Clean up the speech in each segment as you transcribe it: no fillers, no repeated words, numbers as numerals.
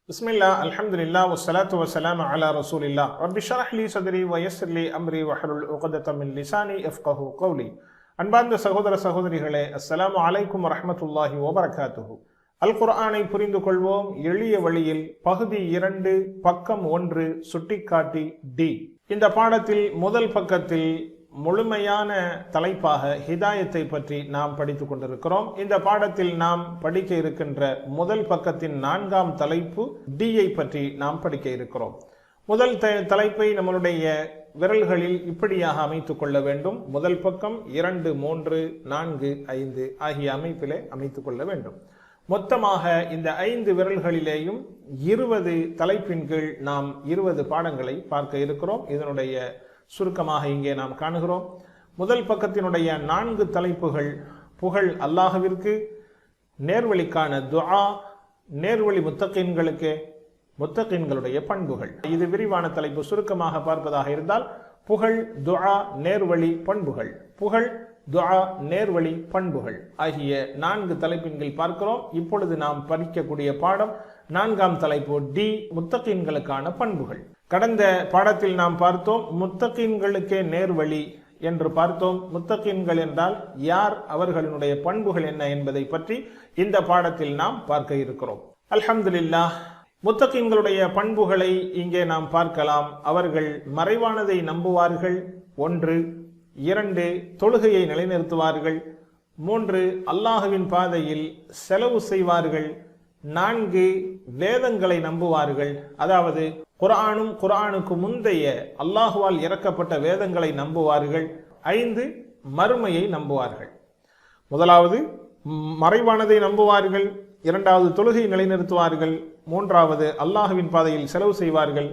பிஸ்மில்லா அல்ஹம்துலில்லாஹ் வஸ்ஸலாத்து வஸ்ஸலாமு அலா ரசூலில்லாஹ் ரப்பி ஷ்ரஹ் லி ஸத்ரி வ யஸ்ஸிர் லி அம்ரி வஹ்லுல் உக்தத்தம் மின் லிசானி யஃப்கஹு கௌலி. அன்பார்ந்த சகோதர சகோதரிகளே, அஸ்ஸலாமு அலைக்கும் வரஹ்மத்துல்லாஹி வபரகாத்துஹு. அல் குர்ஆனை புரிந்து கொள்வோம் எளிய வழியில், பகுதி 2, பக்கம் 1, சுட்டிக்காட்டி டி. இந்த பாடத்தில் முதல் பக்கத்தில் முழுமையான தலைப்பாக ஹிதாயத்தை பற்றி நாம் படித்துக் கொண்டிருக்கிறோம். இந்த பாடத்தில் நாம் படிக்க இருக்கின்ற முதல் பக்கத்தின் 4ஆம் தலைப்பு டியை பற்றி நாம் படிக்க இருக்கிறோம். முதல் தலைப்பை நம்மளுடைய விரல்களில் இப்படியாக அமைத்துக் கொள்ள வேண்டும். முதல் பக்கம் 2, 3, 4, 5 ஆகிய அமைப்பிலே அமைத்துக் கொள்ள வேண்டும். மொத்தமாக இந்த 5 விரல்களிலேயும் 20 தலைப்பின் கீழ் நாம் 20 பாடங்களை பார்க்க இருக்கிறோம். இதனுடைய சுருக்கமாக இங்கே நாம் காணுகிறோம். முதல் பக்கத்தினுடைய 4 தலைப்புகள்: புகழ் அல்லாஹ்விற்கு, நேர்வழிக்கான துஆ, நேர்வழி முத்தகீன்களுக்கு, முத்தகீன்களுடைய பண்புகள். இது விரிவான தலைப்பு. சுருக்கமாக பார்ப்பதாக இருந்தால், புகழ், துஆ, நேர்வழி, பண்புகள். புகழ், துஆ, நேர்வழி, பண்புகள் ஆகிய 4 தலைப்பின் கீழ் பார்க்கிறோம். இப்பொழுது நாம் படிக்கக்கூடிய பாடம் 4ஆம் தலைப்பு டி, முத்தகீன்களுக்கான பண்புகள். கடந்த பாடத்தில் நாம் பார்த்தோம் முத்தகீன்களுக்கே நேர்வழி என்று பார்த்தோம். முத்தகீன்கள் என்றால் யார், அவர்களினுடைய பண்புகள் என்ன என்பதை பற்றி இந்த பாடத்தில் நாம் பார்க்க இருக்கிறோம். அல்ஹம்துலில்லாஹ். முத்தகீன்களுடைய பண்புகளை இங்கே நாம் பார்க்கலாம். அவர்கள் மறைவானதை நம்புவார்கள். 1. 2. தொழுகையை நிலைநிறுத்துவார்கள். 3. அல்லாஹ்வின் பாதையில் செலவு செய்வார்கள். 4. வேதங்களை நம்புவார்கள். அதாவது குர்ஆனும் குர்ஆனுக்கு முந்தைய அல்லாஹுவால் இறக்கப்பட்ட வேதங்களை நம்புவார்கள். 5. மறுமையை நம்புவார்கள். முதலாவது மறைவானதை நம்புவார்கள். 2வது தொழுகையை நிலைநிறுத்துவார்கள். 3வது அல்லாஹுவின் பாதையில் செலவு செய்வார்கள்.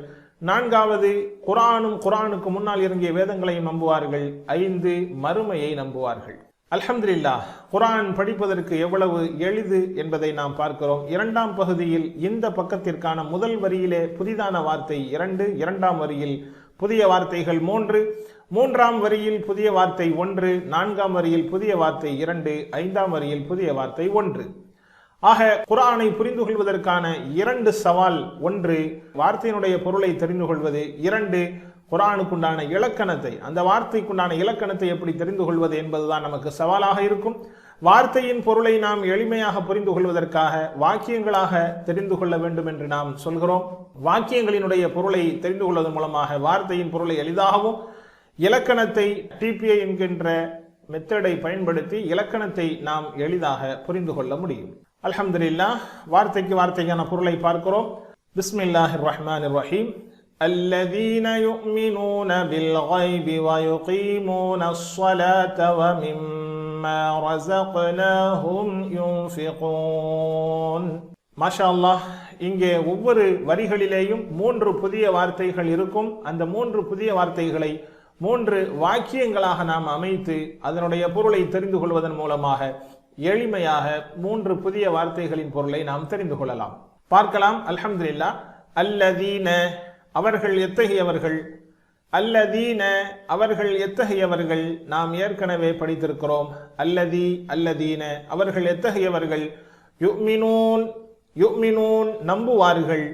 4வது குர்ஆனும் குர்ஆனுக்கு முன்னால் இறங்கிய வேதங்களையும் நம்புவார்கள். 5. மறுமையை நம்புவார்கள். அல்ஹம்துலில்லாஹ். குர்ஆன் படிப்பதற்கு எவ்வளவு எளிது என்பதை நாம் பார்க்கிறோம். 2ஆம் பகுதியில் இந்த பக்கத்திற்கான முதல் வரியிலே புதிதான வார்த்தை 2, 2ஆம் வரியில் புதிய வார்த்தைகள் 3, 3ஆம் வரியில் புதிய வார்த்தை 1, 4ஆம் வரியில் புதிய வார்த்தை 2, 5ஆம் வரியில் புதிய வார்த்தை 1. ஆக குர்ஆனை புரிந்து கொள்வதற்கான 2 சவால்: 1 வார்த்தையினுடைய பொருளை தெரிந்து கொள்வது, 2 குர்ஆனுக்குண்டான இலக்கணத்தை, அந்த வார்த்தைக்குண்டான இலக்கணத்தை எப்படி தெரிந்து கொள்வது என்பதுதான் நமக்கு சவாலாக இருக்கும். வார்த்தையின் பொருளை நாம் எளிமையாக புரிந்து கொள்வதற்காக வாக்கியங்களாக தெரிந்து கொள்ள வேண்டும் என்று நாம் சொல்கிறோம். வாக்கியங்களினுடைய பொருளை தெரிந்து கொள்வதன் மூலமாக வார்த்தையின் பொருளை எளிதாகவும், இலக்கணத்தை டிபிஐ என்கின்ற மெத்தடை பயன்படுத்தி இலக்கணத்தை நாம் எளிதாக புரிந்து கொள்ள முடியும். அல்ஹம்துலில்லாஹ். வார்த்தைக்கான பொருளை பார்க்கிறோம். பிஸ்மில்லாஹிர் ரஹ்மானிர் ரஹீம். الذين يؤمنون بالغيب ويقيمون الصلاة ومما رزقناهم ينفقون. மாஷா அல்லாஹ். இங்கே ஒவ்வொரு வரிகளிலேயும் 3 புதிய வார்த்தைகள் இருக்கும். அந்த 3 புதிய வார்த்தைகளை 3 வாக்கியங்களாக நாம் அமைத்து அதனுடைய பொருளை தெரிந்து கொள்வதன் மூலமாக எளிமையாக 3 புதிய வார்த்தைகளின் பொருளை நாம் தெரிந்து கொள்ளலாம். பார்க்கலாம். அல்ஹம்துலில்லாஹ். அல்லதீன அவர்கள் எத்தகையவர்கள், அல்லதீன அவர்கள் எத்தகையவர்கள் நாம் ஏற்கனவே படித்திருக்கிறோம். அல்லதீன அவர்கள் எத்தகையவர்கள். யுமினூன் யுமினூன் நம்புவார்கள்.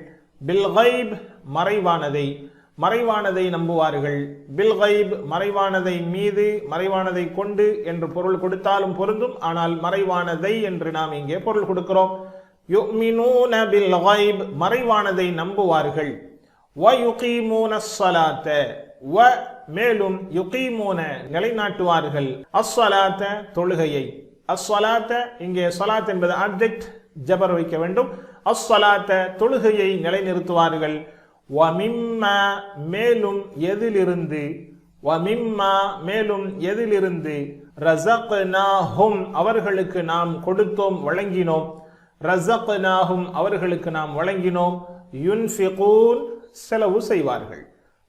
பில் கைப் மறைவானதை நம்புவார்கள். பில் கைப் மறைவானதை மீது, மறைவானதை கொண்டு என்று பொருள் கொடுத்தாலும் பொருந்தும். ஆனால் மறைவானதை என்று நாம் இங்கே பொருள் கொடுக்கிறோம். யுமினூன பில் கைப் மறைவானதை நம்புவார்கள். வயுகீமூன ஸ்ஸலாத்த மேலும் யுகீமூன நிலைநாட்டுவார்கள். அஸ்ஸலாத்த தொழுகையை. அஸ்ஸலாத்த இங்கே ஸலாத் என்பது ஆப்ஜெக்ட், ஜபர் வைக்க வேண்டும். அஸ்ஸலாத்த தொழுகையை நிலைநிறுத்துவார்கள். வமிம்மா மேலும் எதிலிருந்து, வமிம்மா மேலும் எதிலிருந்து, ரஸக்னாஹும் அவர்களுக்கு நாம் கொடுத்தோம், வழங்கினோம். ரஸக்னாஹும் அவர்களுக்கு நாம் வழங்கினோம். யுன்ஃபிகூன் செலவு செய்வார்கள்.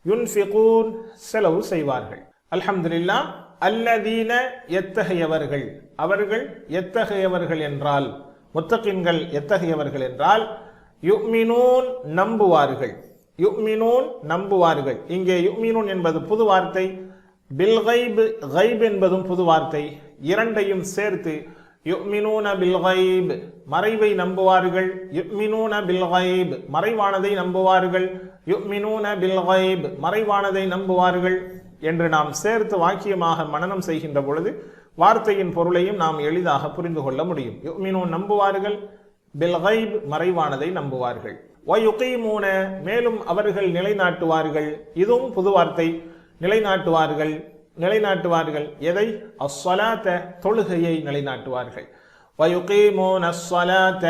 யுன்ஃபிகூன் செலவு செய்வார்கள். அல்ஹம்துலில்லாஹ். அல்லதீன எத்தகையவர்கள், அவர்கள் எத்தகையவர்கள் என்றால், முத்தகீன்கள் எத்தகையவர்கள் என்றால், யுமினூன் நம்புவார்கள். யுமினூன் நம்புவார்கள். இங்கே யுமினூன் என்பது புது வார்த்தை. பில் கைப் கைப் என்பதும் புது வார்த்தை. இரண்டையும் சேர்த்து யுமினூன பில் கைப், மறைவை நம்புவார்கள். யுமினூன பில் கைப், மறைவானதை நம்புவார்கள். யுமினூன பில் கைப், மறைவானதை நம்புவார்கள் என்று நாம் சேர்த்து வாக்கியமாக மனனம் செய்கின்ற பொழுது வார்த்தையின் பொருளையும் நாம் எளிதாக புரிந்து கொள்ள முடியும். யுமினூன் நம்புவார்கள், பில் கைப் மறைவானதை நம்புவார்கள். வயுகீமூன, மேலும் அவர்கள் நிலைநாட்டுவார்கள். இதுவும் புது வார்த்தை. நிலைநாட்டுவார்கள். நிலைநாட்டுவார்கள் எதை? அஸ்ஸலாத்த, தொழுகையை நிலைநாட்டுவார்கள். வயுகீமூன அஸ்ஸலாத்த,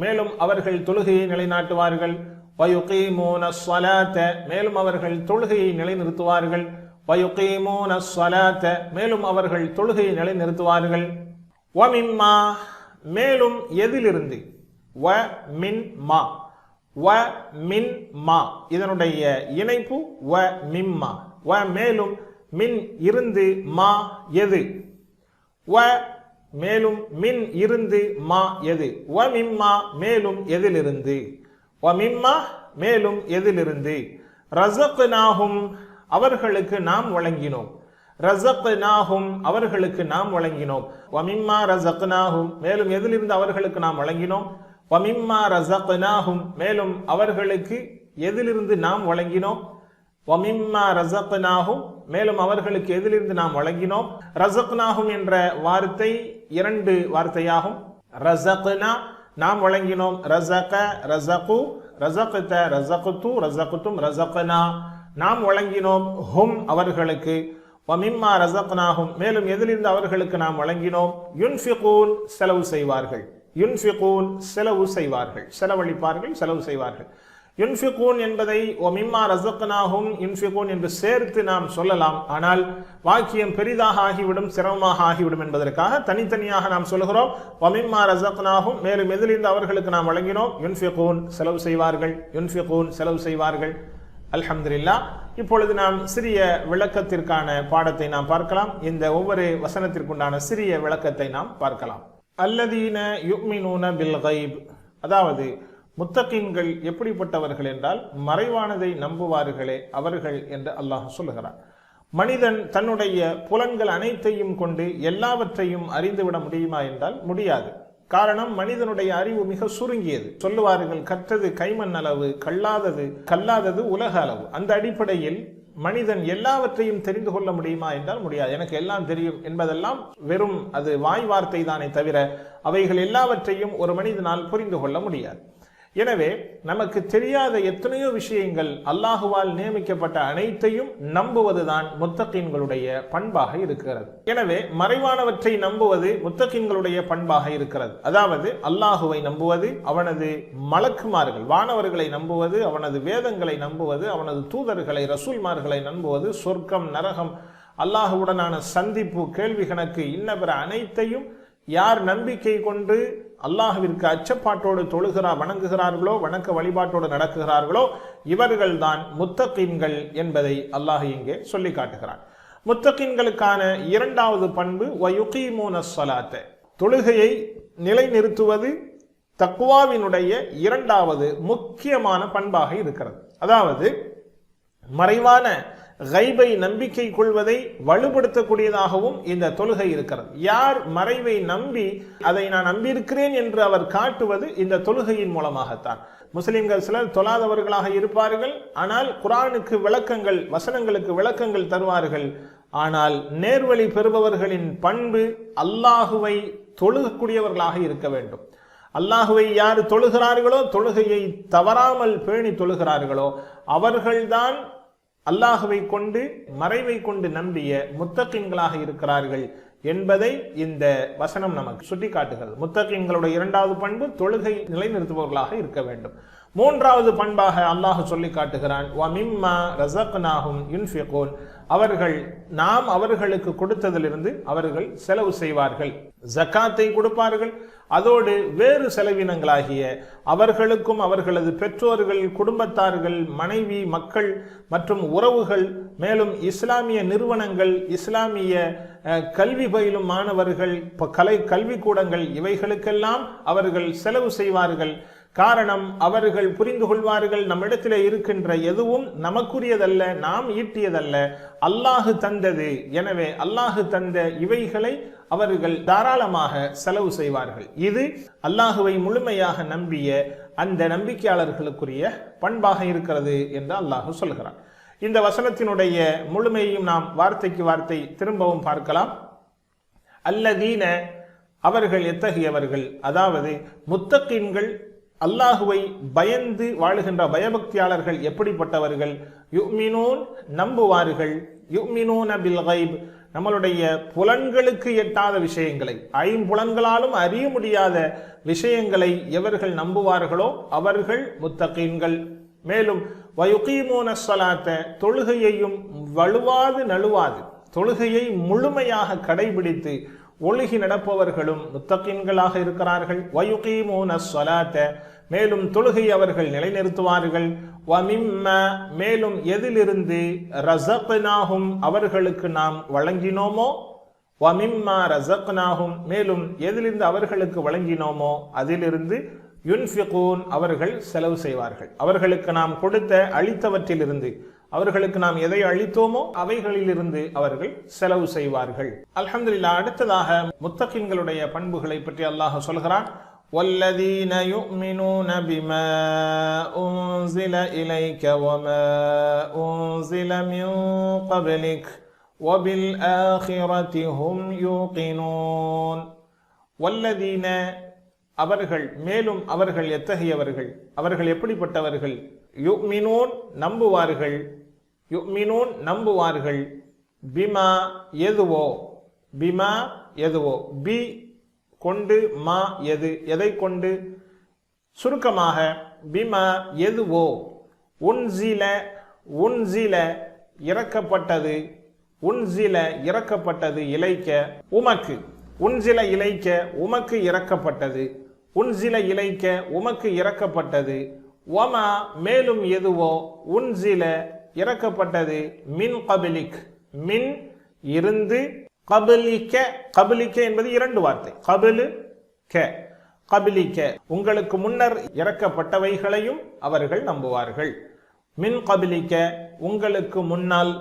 மேலும் அவர்கள் தொழுகையை நிலைநாட்டுவார்கள். வயுகீமூன அஸ்ஸலாத்த, மேலும் அவர்கள் தொழுகையை நிலைநிறுத்துவார்கள். வயுகீமூன அஸ்ஸலாத்த, மேலும் அவர்கள் தொழுகையை நிலைநிறுத்துவார்கள். வமிம்மா, மேலும் எதிலிருந்து? வ மின் மா, வ மின் மா, இதனுடைய இணைப்பு வ மிம்மா. வ மேலும், மின் இருந்து, மா எது? வ மேலும், மின் இருந்து, மா எது? வ மிம்மா, மேலும் எதிலிருந்து. வ மிம்மா, மேலும் எதிலிருந்து. ரஸக்னாஹும், அவர்களுக்கு நாம் வழங்கினோம். ரஸக்னாஹும், அவர்களுக்கு நாம் வழங்கினோம். வ மிம்மா ரஸக்னாஹும், மேலும் எதிலிருந்து அவர்களுக்கு நாம் வழங்கினோம். வ மிம்மா ரஸக்னாஹும், மேலும் அவர்களுக்கு எதிலிருந்து நாம் வழங்கினோம். வ மிம்மா ரஸக்னாஹும், மேலும் அவர்களுக்கு எதிலிருந்து நாம் வழங்கினோம். ரஸக்னாஹும் என்ற வார்த்தை இரண்டு வார்த்தையாகும். ரஸக்னா, நாம் வழங்கினோம். ரஸக, ரஸகு, ரஸக்த, ரஸக்து, ரஸக்தும், ரஸக்னா, நாம் வழங்கினோம். ஹும், அவர்களுக்கு. வ மிம்மா ரஸக்னாஹும், மேலும் எதிலிருந்து அவர்களுக்கு நாம் வழங்கினோம். யுன்ஃபிகூன், செலவு செய்வார்கள். யுன்ஃபிகூன், செலவு செய்வார்கள், செலவழிப்பார்கள், செலவு செய்வார்கள். யுன்ஃபிகூன் என்பதை வ மிம்மா ரஸக்னாஹும் யுன்ஃபிகூன் என்று சேர்த்து நாம் சொல்லலாம். ஆனால் வாக்கியம் பெரிதாக ஆகிவிடும், சிரமமாக ஆகிவிடும் என்பதற்காக தனித்தனியாக நாம் சொல்கிறோம். வ மிம்மா ரஸக்னாஹும், மேலும் எதிலிருந்து அவர்களுக்கு நாம் வழங்கினோம். யுன்ஃபிகூன், செலவு செய்வார்கள். யுன்ஃபிகூன், செலவு செய்வார்கள். அல்ஹம்துலில்லாஹ். இப்பொழுது நாம் சிறிய விளக்கத்திற்கான பாடத்தை நாம் பார்க்கலாம். இந்த ஒவ்வொரு வசனத்திற்குண்டான சிறிய விளக்கத்தை நாம் பார்க்கலாம். அல்லதீன யுமினூன பில் கைப், அதாவது முத்தகீன்கள் எப்படிப்பட்டவர்கள் என்றால் மறைவானதை நம்புவார்களே அவர்கள் என்று அல்லாஹ் சொல்லுகிறார். மனிதன் தன்னுடைய புலன்கள் அனைத்தையும் கொண்டு எல்லாவற்றையும் அறிந்துவிட முடியுமா என்றால் முடியாது. காரணம், மனிதனுடைய அறிவு மிக சுருங்கியது. சொல்லுவார்கள், கற்றது கைமண் அளவு, கல்லாதது உலக அளவு. அந்த அடிப்படையில் மனிதன் எல்லாவற்றையும் தெரிந்து கொள்ள முடியுமா என்றால் முடியாது. எனக்கு எல்லாம் தெரியும் என்பதெல்லாம் வெறும் அது வாய் வார்த்தை தானே தவிர அவைகள் எல்லாவற்றையும் ஒரு மனிதனால் புரிந்து கொள்ள முடியாது. எனவே நமக்கு தெரியாத எத்தனையோ விஷயங்கள், அல்லாஹுவால் நியமிக்கப்பட்ட அனைத்தையும் நம்புவதுதான் முத்தகீன்களுடைய பண்பாக இருக்கிறது. எனவே மறைவானவற்றை நம்புவது முத்தகீன்களுடைய பண்பாக இருக்கிறது. அதாவது அல்லாஹுவை நம்புவது, அவனது மலக்குமார்கள் வானவர்களை நம்புவது, அவனது வேதங்களை நம்புவது, அவனது தூதர்களை ரசூல்மார்களை நம்புவது, சொர்க்கம் நரகம், அல்லாஹுவுடனான சந்திப்பு, கேள்வி கணக்கு, இன்ன பிற அனைத்தையும் யார் நம்பிக்கை கொண்டு அல்லாஹ்விற்கு அச்சப்பாட்டோடு வணங்குகிறார்களோ, வணக்க வழிபாட்டோடு நடக்குகிறார்களோ, இவர்கள்தான் முத்தகீன்கள் என்பதை அல்லாஹ் இங்கே சொல்லி காட்டுகிறான். முத்தகீன்களுக்கான இரண்டாவது பண்பு வயுகீமூன ஸலாத்த, தொழுகையை நிலைநிறுத்துவது தக்வாவினுடைய இரண்டாவது முக்கியமான பண்பாக இருக்கிறது. அதாவது மறைவான கைபை நம்பிக்கை கொள்வதை வலுப்படுத்தக்கூடியதாகவும் இந்த தொழுகை இருக்கிறது. யார் மறைவை நம்பி அதை நான் நம்பியிருக்கிறேன் என்று அவர் காட்டுவது இந்த தொழுகையின் மூலமாகத்தான். முஸ்லிம்கள் சிலர் தொழாதவர்களாக இருப்பார்கள், ஆனால் குர்ஆனுக்கு விளக்கங்கள், வசனங்களுக்கு விளக்கங்கள் தருவார்கள். ஆனால் நேர்வழி பெறுபவர்களின் பண்பு அல்லாஹுவை தொழுகக்கூடியவர்களாக இருக்க வேண்டும். அல்லாஹுவை யார் தொழுகிறார்களோ, தொழுகையை தவறாமல் பேணி தொழுகிறார்களோ, அவர்கள்தான் அல்லாஹுவை கொண்டு மறைவை கொண்டு நம்பிய முத்தகீன்களாக இருக்கிறார்கள் என்பதை இந்த வசனம் நமக்கு சுட்டி காட்டுகிறது. முத்தகீன்களுடைய இரண்டாவது பண்பு தொழுகை நிலைநிறுத்துபவர்களாக இருக்க வேண்டும். மூன்றாவது பண்பாக அல்லாஹ் சொல்லி காட்டுகிறான், வமிம்மா ரஸக்னாஹும் யுன்ஃபிகூன், அவர்கள் நாம் அவர்களுக்கு கொடுத்ததிலிருந்து அவர்கள் செலவு செய்வார்கள். ஜக்காத்தை கொடுப்பார்கள், அதோடு வேறு செலவினங்களாகிய அவர்களுக்கும் அவர்களது பெற்றோர்கள், குடும்பத்தார்கள், மனைவி, மக்கள் மற்றும் உறவுகள், மேலும் இஸ்லாமிய நிறுவனங்கள், இஸ்லாமிய கல்வி பயிலும் மாணவர்கள், கல்விக்கூடங்கள், இவைகளுக்கெல்லாம் அவர்கள் செலவு செய்வார்கள். காரணம், அவர்கள் புரிந்து கொள்வார்கள், நம்மிடத்தில் இருக்கின்ற எதுவும் நமக்குரியதல்ல, நாம் ஈட்டியதல்ல, அல்லாஹு தந்தது. எனவே அல்லாஹு தந்த இவைகளை அவர்கள் தாராளமாக செலவு செய்வார்கள். இது அல்லாஹுவை முழுமையாக நம்பிய அந்த நம்பிக்கையாளர்களுக்குரிய பண்பாக இருக்கிறது என்று அல்லாஹு சொல்கிறார். இந்த வசனத்தினுடைய முழுமையையும் நாம் வார்த்தைக்கு வார்த்தை திரும்பவும் பார்க்கலாம். அல்லதீன அவர்கள் எத்தகையவர்கள், அதாவது முத்தகீன்கள், அல்லாஹுவை பயந்து வாழுகின்ற பயபக்தியாளர்கள் எப்படிப்பட்டவர்கள்? யுமினூன் நம்புவார்கள், யுமினூன பில் கைப் நம்மளுடைய புலன்களுக்கு எட்டாத விஷயங்களை, ஐம்புலன்களாலும் அறிய முடியாத விஷயங்களை எவர்கள் நம்புவார்களோ அவர்கள் முத்தகீன்கள். மேலும் வயுகீமூன ஸலாத்த தொழுகையையும் வலுவாது நழுவாது தொழுகையை முழுமையாக கடைபிடித்து ஒழுகி நடப்பவர்களும் முத்தகீன்களாக இருக்கிறார்கள். வயுகீமூன ஸலாத்த மேலும் தொழுகை அவர்கள் நிலைநிறுத்துவார்கள். வமிம்ம மேலும் எதிலிருந்து ரஸக்னாஹும் அவர்களுக்கு நாம் வழங்கினோமோ, வமிம்மா ரஸக்னாஹும் மேலும் எதிலிருந்து அவர்களுக்கு வழங்கினோமோ அதிலிருந்து யுன்ஃபிகூன் அவர்கள் செலவு செய்வார்கள். அவர்களுக்கு நாம் கொடுத்த அளித்தவற்றிலிருந்து, அவர்களுக்கு நாம் எதை அளித்தோமோ அவைகளிலிருந்து அவர்கள் செலவு செய்வார்கள். அல்ஹம்துலில்லாஹ். அடுத்ததாக முத்தகீன்களுடைய பண்புகளை பற்றி அல்லாஹ் சொல்கிறான். வல்லதீன யுமினூன பிமா உன்ஸில இலைக வமா உன்ஸில மின் கப்லிக் வபில் ஆখিরাতি ஹும் யூகினூன். வல்லதீன அவர்கள், மேலும் அவர்கள் எத்தகையவர்கள், அவர்கள் எப்படிப்பட்டவர்கள்? யுமினூன் நம்புவார்கள், யுமினூன் நம்புவார்கள். பிமா எதுவோ, பிமா எதுவோ, பி கொண்டு மா எது, எதை கொண்டு, சுருக்கமாக பிமா எதுவோ, உன்சில உன்சில இறக்கப்பட்டது, உன்சில இறக்கப்பட்டது, இலைக்க உமக்கு, உன்சில இலைக்க உமக்கு இறக்கப்பட்டது, உன்சில இலைக்க உமக்கு இறக்கப்பட்டது. வமா மேலும் எதுவோ, உன்சில இறக்கப்பட்டது, மின் கபிலிக் மின் இருந்து, கபிலிக்க கபிலிக்க என்பது இரண்டு வார்த்தை, கபிலு க கபிலிக்க உங்களுக்கு முன்னர் இறக்கப்பட்டவைகளையும் அவர்கள் நம்புவார்கள். மின் கபிலிக்க உங்களுக்கு முன்னால்,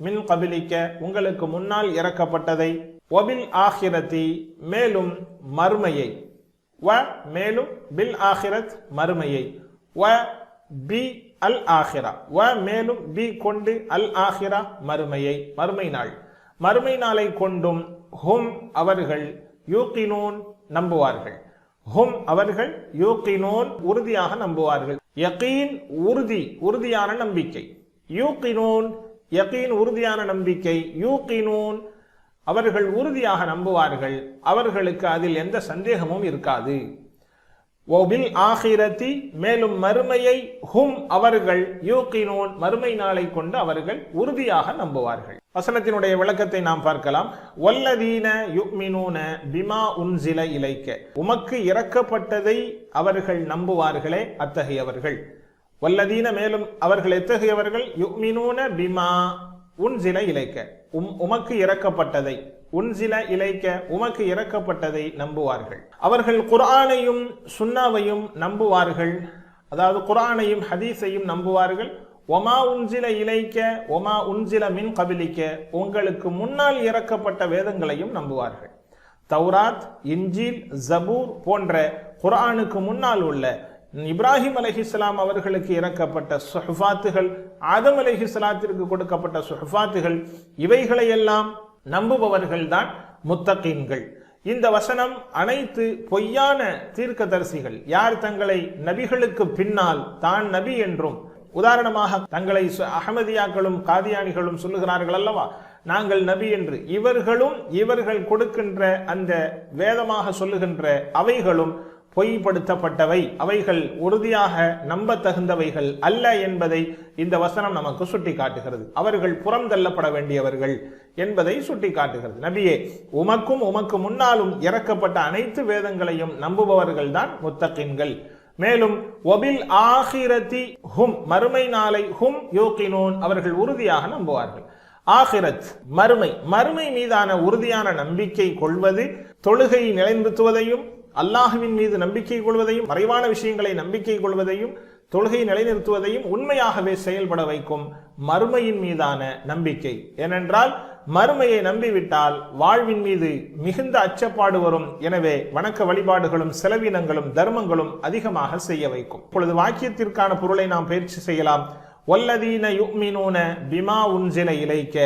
மின் கபிலிக்க உங்களுக்கு முன்னால் இறக்கப்பட்டதை, வபில் ஆகிரதி மேலும் மறுமையை, வ மேலும் பில் ஆகிரத் மறுமையை, வ பி அல் ஆகிரா, வ மேலும் பி கொண்டு அல் ஆகிரா மறுமையை, மறுமை நாள், மறுமை நாளை கொண்டும், ஹும் அவர்கள் யூகினூன் நம்புவார்கள், ஹும் அவர்கள் யூகினூன் உறுதியாக நம்புவார்கள். யகீன் உறுதி, உறுதியான நம்பிக்கை, யூகினூன் யகீன் உறுதியான நம்பிக்கை, யூகினூன் அவர்கள் உறுதியாக நம்புவார்கள், அவர்களுக்கு அதில் எந்த சந்தேகமும் இருக்காது. வபில் ஆகிரதி மேலும் மறுமையை, ஹும் அவர்கள் யூகினூன் மறுமை நாளை கொண்டு அவர்கள் உறுதியாக நம்புவார்கள். வசனத்தினுடைய விளக்கத்தை நாம் பார்க்கலாம். வல்லதீன யுமினூன பிமா உன்சில இலைக்க உமக்கு இறக்கப்பட்டதை அவர்கள் நம்புவார்களே அத்தகையவர்கள். வல்லதீன மேலும் அவர்கள் எத்தகையவர்கள்? யுமினூன பிமா உன்சில இலைக்க உமக்கு இறக்கப்பட்டதை, உன்சில இலைக்க உமக்கு இறக்கப்பட்டதை நம்புவார்கள். அவர்கள் குர்ஆனையும் சுன்னாவையும் நம்புவார்கள், அதாவது குர்ஆனையும் ஹதீஸையும் நம்புவார்கள். ஒமா உன்சில இலைக்க ஒமா உன்சில மின் கபிலிக்க உங்களுக்கு முன்னால் இறக்கப்பட்ட வேதங்களையும் நம்புவார்கள். தௌராத், இன்ஜீல், ஜபூர் போன்ற குர்ஆனுக்கு முன்னால் உள்ள இப்ராஹிம் அலைஹிஸ்ஸலாம் அவர்களுக்கு இறக்கப்பட்ட சுஹ்ஃபாத்துகள், ஆதம் அலைஹிஸ்ஸலாத்திற்கு கொடுக்கப்பட்ட சுஹ்ஃபாத்துகள், இவைகளையெல்லாம் நம்புபவர்கள் தான் முத்தகீன்கள். இந்த வசனம் அனைத்து பொய்யான தீர்க்கதரிசிகள் யார் தங்களை நபிகளுக்கு பின்னால் தான் நபி என்றும், உதாரணமாக தங்களை அஹமதியாக்களும் காதியானிகளும் சொல்லுகிறார்கள் அல்லவா, நாங்கள் நபி என்று, இவர்கள் கொடுக்கின்ற அந்த வேதமாக சொல்லுகின்ற அவைகளும் பொய்ப்படுத்தப்பட்டவை, அவைகள் உறுதியாக நம்ப தகுந்தவைகள் அல்ல என்பதை இந்த வசனம் நமக்கு சுட்டி காட்டுகிறது. அவர்கள் புறம் தள்ளப்பட வேண்டியவர்கள் என்பதை சுட்டி காட்டுகிறது. நபியே, உமக்கு முன்னாலும் இறக்கப்பட்ட அனைத்து வேதங்களையும் நம்புபவர்கள் தான் முத்தகீன்கள். மேலும் வபில் ஆகிரதி ஹும் மறுமை நாளை ஹும் யூகினூன் அவர்கள் உறுதியாக நம்புவார்கள். ஆகிரத் மறுமை மீதான உறுதியான நம்பிக்கை கொள்வது, தொழுகை நிலைநிறுத்துவதையும், அல்லாஹுவின் மீது நம்பிக்கை கொள்வதையும், மறைவான விஷயங்களை நம்பிக்கை கொள்வதையும், தொழுகை நிலைநிறுத்துவதையும் உண்மையாகவே செயல்பட வைக்கும் மறுமையின் மீதான நம்பிக்கை. ஏனென்றால் மறுமையை நம்பிவிட்டால் வாழ்வின் மீது மிகுந்த அச்சப்பாடு வரும். எனவே வணக்க வழிபாடுகளும் செலவினங்களும் தர்மங்களும் அதிகமாக செய்ய வைக்கும். இப்பொழுது வாக்கியத்திற்கான பொருளை நாம் பயிற்சி செய்யலாம். வல்லதீன யுமினூன பிமா உன்சில இலைக்க,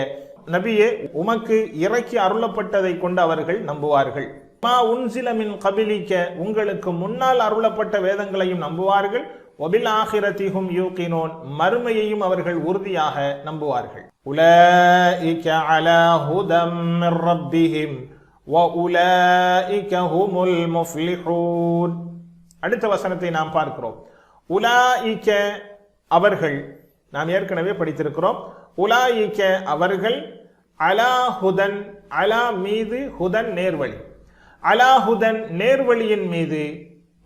நபியே உமக்கு இறக்கி அருளப்பட்டதை கொண்டு அவர்கள் நம்புவார்கள். மா உன்சில மின் கபிலிக்க, உங்களுக்கு முன்னால் அருளப்பட்ட வேதங்களையும் நம்புவார்கள். வபில் ஆகிரதிஹும் யூகினூன், மறுமையையும் அவர்கள் உறுதியாக நம்புவார்கள். உலாயிக அலா ஹுதம் மிர் ரப்பிஹிம் வ உலாயிக ஹுமுல் முஃப்லிஹூன். அடுத்த வசனத்தை நாம் பார்க்கிறோம். உலாயிக அவர்கள், நாம் ஏற்கனவே படித்திருக்கிறோம். உலாயிக அவர்கள், அலா ஹுதன், அலா மீது, ஹுதன் நேர்வழி, அலா ஹுதன் நேர்வழியின் மீது,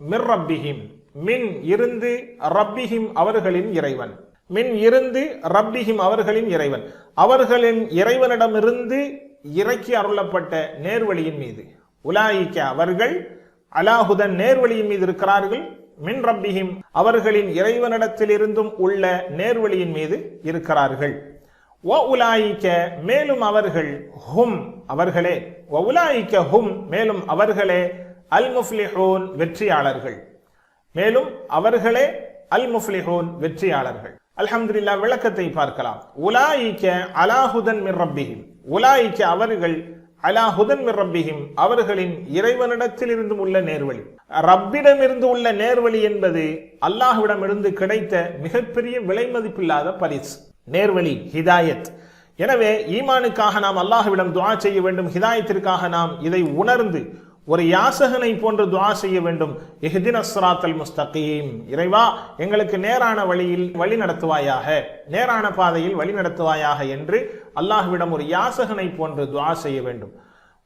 மிர் ரப்பிஹிம் மின் இருந்து, ரப்பிஹிம் அவர்களின் இறைவன், மின் இருந்து ரப்பிஹிம் அவர்களின் இறைவன், அவர்களின் இறைவனிடமிருந்து இறக்கி அருளப்பட்ட நேர்வழியின் மீது. உலாயிக்க அவர்கள் அலாஹுதன் நேர்வழியின் மீது இருக்கிறார்கள். மின் ரப்பிஹிம் அவர்களின் இறைவனிடத்திலிருந்தும் உள்ள நேர்வழியின் மீது இருக்கிறார்கள். வ உலாயிக்க மேலும் அவர்கள், ஹும் அவர்களே, வ உலாயிக்க ஹும் மேலும் அவர்களே, அல் முஃப்லிஹூன் வெற்றியாளர்கள், மேலும் அவர்களே அல் முஃப்லிஹூன் வெற்றியாளர்கள். அல்ஹம்துலில்லாஹ். விளக்கத்தை பார்க்கலாம். உலாயிக்க அலாஹுதன் மிர் ரப்பிஹிம், உலாயிக்க அவர்கள் அலாஹுதன் மிர் ரப்பிஹிம் அவர்களின் இறைவனிடத்தில் இருந்தும் உள்ள நேர்வழி. ரப்பிடமிருந்து உள்ள நேர்வழி என்பது அல்லாஹ்விடமிருந்து கிடைத்த மிகப்பெரிய விலை மதிப்பில்லாத பரிசு, நேர்வழி, ஹிதாயத். எனவே ஈமானுக்காக நாம் அல்லாஹ்விடம் துஆ செய்ய வேண்டும். ஹிதாயத்திற்காக நாம் இதை உணர்ந்து ஒரு யாசகனை போன்று துஆ செய்ய வேண்டும். இஹ்தினஸ் ஸிராத்தல் முஸ்தகீம், இறைவா எங்களுக்கு நேரான வழியில் வழி நடத்துவாயாக, நேரான பாதையில் வழி நடத்துவாயாக என்று அல்லாஹ்விடம் ஒரு யாசகனை போன்று துஆ செய்ய வேண்டும்.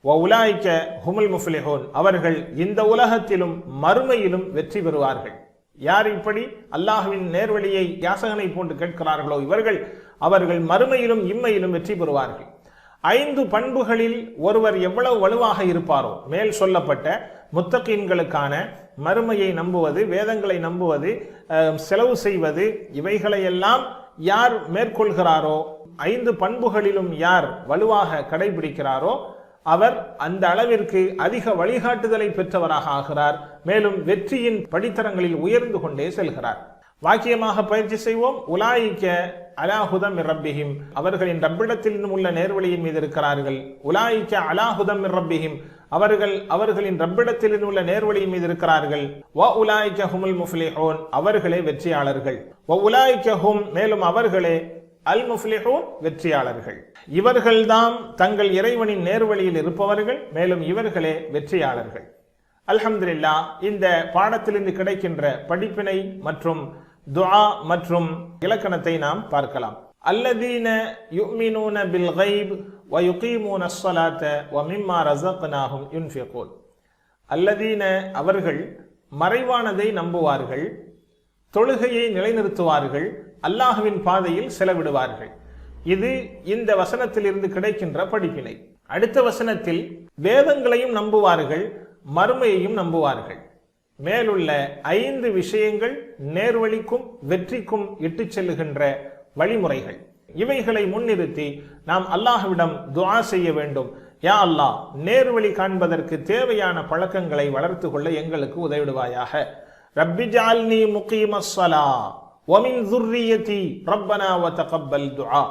வ உலாயிக ஹுமுல் முஃப்லிஹூன், அவர்கள் இந்த உலகத்திலும் மறுமையிலும் வெற்றி பெறுவார்கள். யார் இப்படி அல்லாஹ்வின் நேர்வழியை யாசகனை போன்று கேட்கிறார்களோ இவர்கள், அவர்கள் மறுமையிலும் இம்மையிலும் வெற்றி பெறுவார்கள். 5 பண்புகளில் ஒருவர் எவ்வளவு வலுவாக இருப்பாரோ, மேல் சொல்லப்பட்ட முத்தகீன்களுக்கான மறுமையை நம்புவது, வேதங்களை நம்புவது, செலவு செய்வது, இவைகளையெல்லாம் யார் மேற்கொள்கிறாரோ, 5 பண்புகளிலும் யார் வலுவாக கடைபிடிக்கிறாரோ அவர் அந்த அளவிற்கு அதிக வழிகாட்டுதலை பெற்றவராக ஆகிறார். மேலும் வெற்றியின் படித்தரங்களில் உயர்ந்து கொண்டே செல்கிறார். வாக்கியமாக பயிற்சி செய்வோம். உலாயிக்க அலாஹுதம் மிர் ரப்பிஹிம், அவர்களின் ரப்பிடத்தில் உள்ள நேர்வழியின் மீது இருக்கிறார்கள். உலாயிக்க அலாஹுதம் மிர் ரப்பிஹிம், அவர்கள் அவர்களின் ரப்பிடத்தில் உள்ள நேர்வழியின் மீது இருக்கிறார்கள். வ உலாயிக்க ஹுமுல் முஃப்லிஹூன், அவர்களே வெற்றியாளர்கள். வ உலாயிக்க ஹும் மேலும் அவர்களே அல் முஃப்லிஹூன் வெற்றியாளர்கள். இவர்கள்தான் தங்கள் இறைவனின் நேர்வழியில் இருப்பவர்கள், மேலும் இவர்களே வெற்றியாளர்கள். அல்ஹம்துலில்லாஹ். இந்த பாடத்திலிருந்து கிடைக்கின்ற படிப்பினை மற்றும் துஆ மற்றும் இலக்கணத்தை நாம் பார்க்கலாம். அல்லதீன யுமினூன பில் கைப் வ யுகீமூன ஸ்ஸலாத்த வ மிம்மா ரஸக்னாஹும் யுன்ஃபிகூன். அல்லதீன அவர்கள் மறைவானதை நம்புவார்கள், தொழுகையை நிலைநிறுத்துவார்கள், அல்லாஹ்வின் பாதையில் செலவிடுவார்கள். இது இந்த வசனத்திலிருந்து கிடைக்கின்ற படிப்பினை. அடுத்த வசனத்தில் வேதங்களையும் நம்புவார்கள், மறுமையையும் நம்புவார்கள். மேலுள்ள 5 விஷயங்கள் நேர்வழிக்கும் வெற்றிக்கும் இட்டு செல்லுகின்ற வழிமுறைகள். இவைகளை முன்னிறுத்தி நாம் அல்லாஹ்விடம் துஆ செய்ய வேண்டும். யா அல்லாஹ், நேர்வழி காண்பதற்கு தேவையான பழக்கங்களை வளர்த்து கொள்ள எங்களுக்கு உதவிடுவாயாக. ரப்பி ஜஅல்னி முகீமஸ் ஸலாத் வ மின் ذُرِّيَّتِي ரப்பனா வ தகப்பல் துஆ.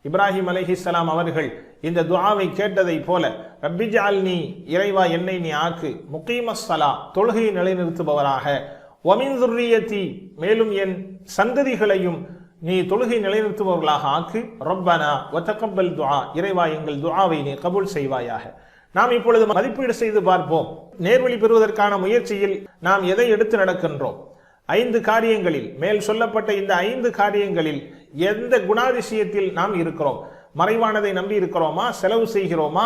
இப்ராஹிம் அலைஹிஸ்ஸலாம் அவர்கள் இந்த துஆவை கேட்டதை போல, ரப்பி ஜஅல்னி, இறைவா என்னை நீ ஆக்கு, முகீமஸ் ஸலாத் தொழுகையை நிலைநிறுத்துபவராக, வ மின் ذُرِّيَّتِي மேலும் என் சந்ததிகளையும் நீ தொழுகை நிலைநிறுத்துபவர்களாக ஆக்கு, ரப்பனா வ தகப்பல் துஆ இறைவா எங்கள் துஆவை நீ கபூல் செய்வாயாக. நாம் இப்பொழுது மதிப்பீடு செய்து பார்ப்போம். நேர்வழி பெறுவதற்கான முயற்சியில் நாம் எதை எடுத்து நடக்கின்றோம்? 5 காரியங்களில், மேல் சொல்லப்பட்ட இந்த 5 காரியங்களில் எந்த குணாதிசயத்தில் நாம் இருக்கிறோம்? மறைவானதை நம்பி இருக்கிறோமா? செலவு செய்கிறோமா?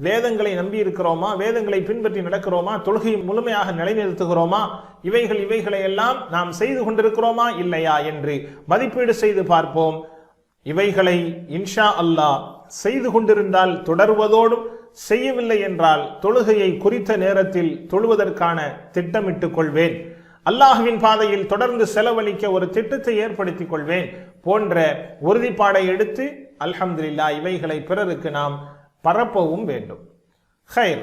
வேதங்களை நம்பி இருக்கிறோமா? வேதங்களை பின்பற்றி நடக்கிறோமா? தொழுகையை முழுமையாக நிலைநிறுத்துகிறோமா? இவைகளை எல்லாம் நாம் செய்து கொண்டிருக்கிறோமா இல்லையா என்று மதிப்பீடு செய்து பார்ப்போம். இவைகளை இன்ஷா அல்லாஹ் செய்து கொண்டிருந்தால் தொடர்வதோடும், செய்யவில்லை என்றால் தொழுகையை குறித்த நேரத்தில் தொழுவதற்கான திட்டமிட்டுக் கொள்வேன், அல்லாஹ்வின் பாதையில் தொடர்ந்து செலவழிக்க ஒரு திட்டத்தை ஏற்படுத்திக் கொள்வேன் போன்ற உறுதிப்பாடை எடுத்து அல்ஹம்துலில்லாஹ் இவைகளை பிறருக்கு நாம் பரப்பவும் வேண்டும். ஹைர்,